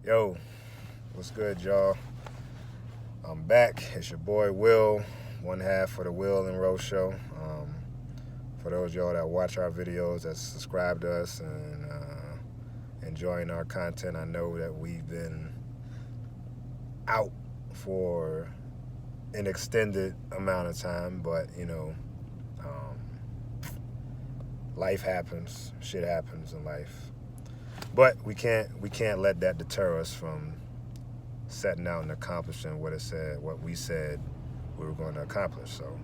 Yo, what's good, y'all? I'm back. It's your boy Will, one half for the Will&Wro show. For those of y'all that watch our videos, that subscribe to us and enjoying our content, I know that we've been out for an extended amount of time, but life happens, shit happens in life. But we can't let that deter us from setting out and accomplishing what we said we were going to accomplish. So,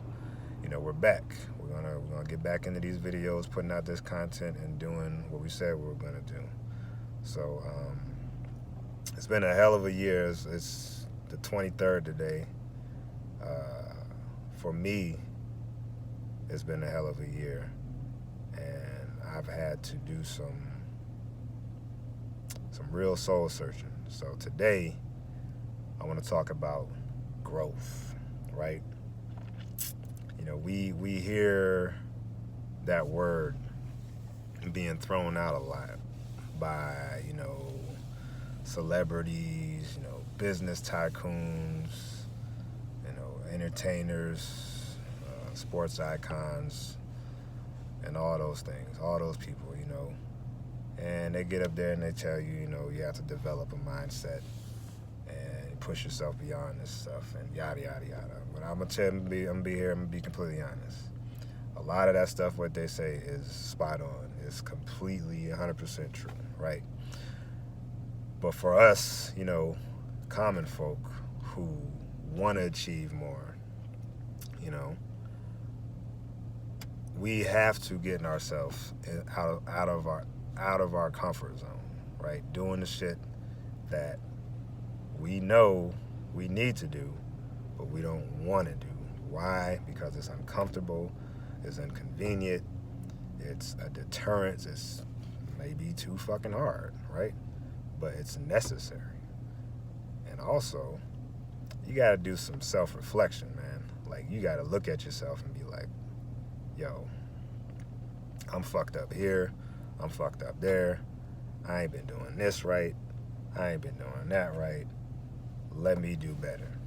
we're back. We're gonna get back into these videos, putting out this content and doing what we said we were gonna do. So, it's been a hell of a year. It's the 23rd today. For me, it's been a hell of a year, and I've had to do some real soul searching. So today, I want to talk about growth, right? We hear that word being thrown out a lot by, celebrities, business tycoons, entertainers, sports icons, and all those things, all those people, and they get up there and they tell you, you have to develop a mindset and push yourself beyond this stuff and yada, yada, yada. But I'm going to be completely honest. A lot of that stuff, what they say is spot on. It's completely 100% true, right? But for us, common folk who want to achieve more, we have to get ourselves out of our comfort zone, right? Doing the shit that we know we need to do, but we don't want to do. Why? Because it's uncomfortable, it's inconvenient, it's a deterrence, it's maybe too fucking hard, right? But it's necessary. And also, you gotta do some self-reflection, man. Like, you gotta look at yourself and be like, yo, I'm fucked up here, I'm fucked up there, I ain't been doing this right, I ain't been doing that right, let me do better.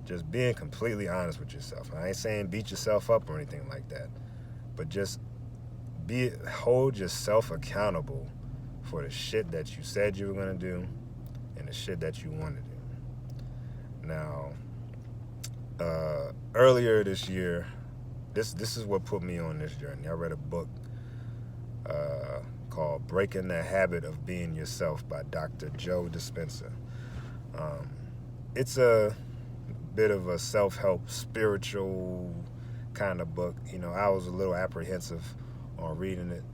Just being completely honest with yourself. I ain't saying beat yourself up or anything like that, but just hold yourself accountable for the shit that you said you were gonna do and the shit that you want to do. Now, earlier this year, this is what put me on this journey. I read a book called Breaking the Habit of Being Yourself by Dr. Joe Dispenza. It's a bit of a self-help, spiritual kind of book. I was a little apprehensive on reading it.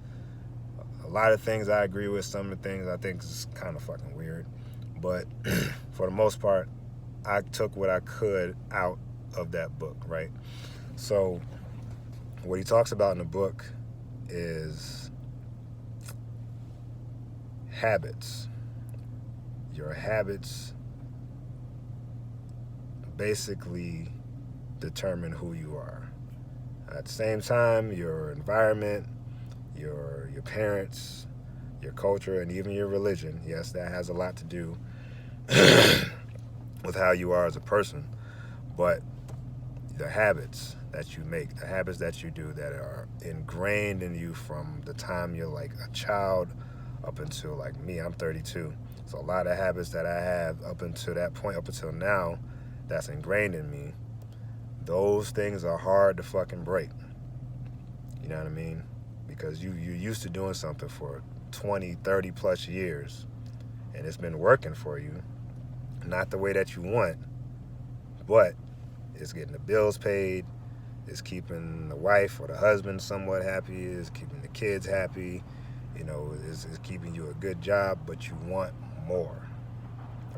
A lot of things I agree with, some of the things I think is kind of fucking weird. But for the most part, I took what I could out of that book, right? So what he talks about in the book is habits. Your habits basically determine who you are. At the same time, your environment, your parents, your culture, and even your religion, yes, that has a lot to do with how you are as a person. But the habits that you make, the habits that you do that are ingrained in you from the time you're like a child up until, like me, I'm 32. So a lot of habits that I have up until that point, up until now, that's ingrained in me, those things are hard to fucking break. You know what I mean? Because you're used to doing something for 20, 30 plus years, and it's been working for you. Not the way that you want, but it's getting the bills paid, it's keeping the wife or the husband somewhat happy, it's keeping the kids happy, it's keeping you a good job, but you want more,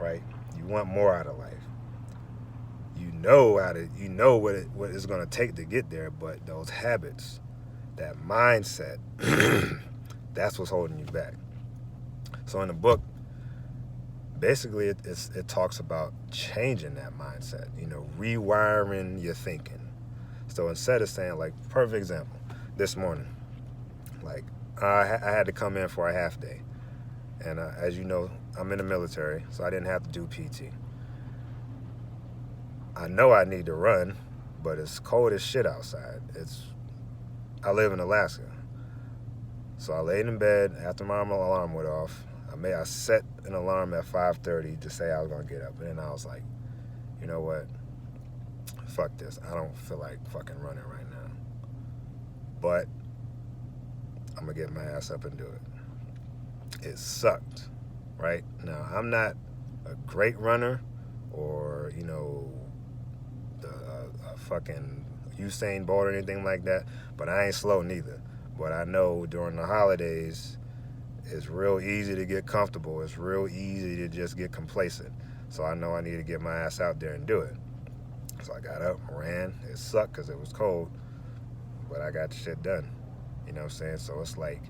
right? You want more out of life. You know what it's going to take to get there, but those habits, that mindset, that's what's holding you back. So in the book, basically it talks about changing that mindset, rewiring your thinking. So instead of saying, like, perfect example, this morning, like, I had to come in for a half day. And as you know, I'm in the military, so I didn't have to do PT. I know I need to run, but it's cold as shit outside. I live in Alaska. So I laid in bed after my alarm went off. I set an alarm at 5:30 to say I was gonna get up, and then I was like, you know what? Fuck this. I don't feel like fucking running right now. But I'm gonna get my ass up and do it. It sucked, right? Now I'm not a great runner, or a fucking Usain Bolt or anything like that, but I ain't slow neither. But I know during the holidays, it's real easy to get comfortable. It's real easy to just get complacent. So I know I need to get my ass out there and do it. So I got up, ran. It sucked because it was cold, but I got the shit done. You know what I'm saying? So it's like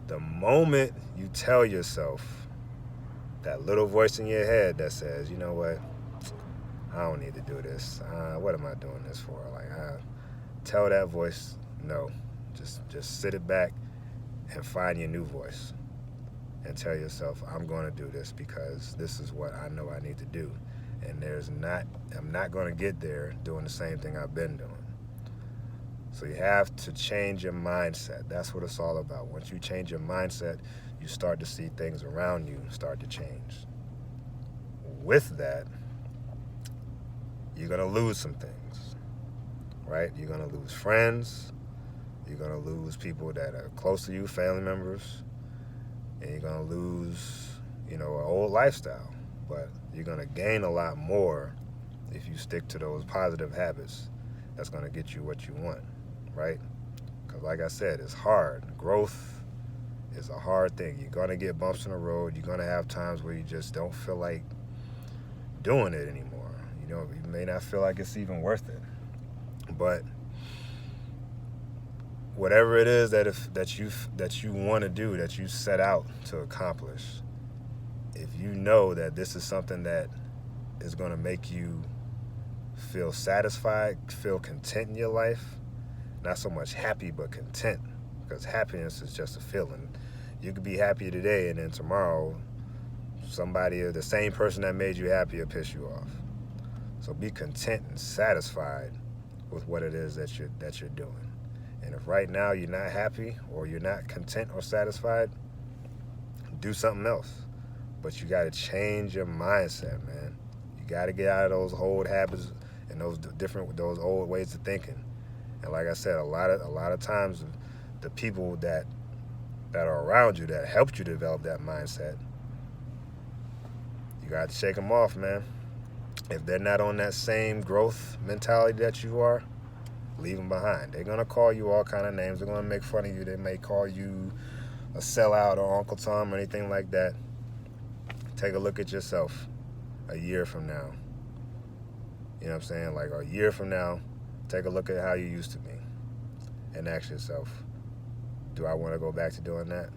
the moment you tell yourself, that little voice in your head that says, you know what, I don't need to do this. What am I doing this for? Like, tell that voice, no. Just sit it back and find your new voice and tell yourself, I'm going to do this because this is what I know I need to do. And I'm not going to get there doing the same thing I've been doing. So you have to change your mindset. That's what it's all about. Once you change your mindset, you start to see things around you start to change. With that, you're going to lose some things, right? You're going to lose friends. You're going to lose people that are close to you, family members. And you're going to lose, an old lifestyle. But you're going to gain a lot more if you stick to those positive habits that's going to get you what you want, right? Because like I said, it's hard. Growth is a hard thing. You're going to get bumps in the road. You're going to have times where you just don't feel like doing it anymore. You may not feel like it's even worth it. But whatever it is that you want to do, that you set out to accomplish, if you know that this is something that is going to make you feel satisfied, feel content in your life, not so much happy, but content, because happiness is just a feeling. You could be happy today, and then tomorrow, somebody or the same person that made you happy will piss you off. So be content and satisfied with what it is that you're doing. And if right now you're not happy or you're not content or satisfied, do something else. But you got to change your mindset, man. You got to get out of those old habits and those old ways of thinking. And like I said, a lot of times, the people that are around you that helped you develop that mindset, you got to shake them off, man. If they're not on that same growth mentality that you are, leave them behind. They're going to call you all kind of names. They're going to make fun of you. They may call you a sellout or Uncle Tom or anything like that. Take a look at yourself a year from now. You know what I'm saying? Like a year from now, take a look at how you used to be and ask yourself, do I want to go back to doing that?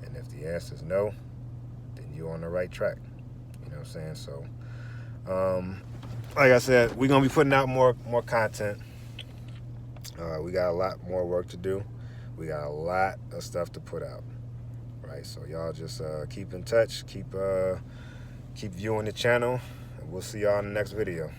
And if the answer is no, then you're on the right track. You know what I'm saying? So, like I said, we're going to be putting out more content. We got a lot more work to do. We got a lot of stuff to put out, right? So y'all just keep in touch, keep viewing the channel, and we'll see y'all in the next video.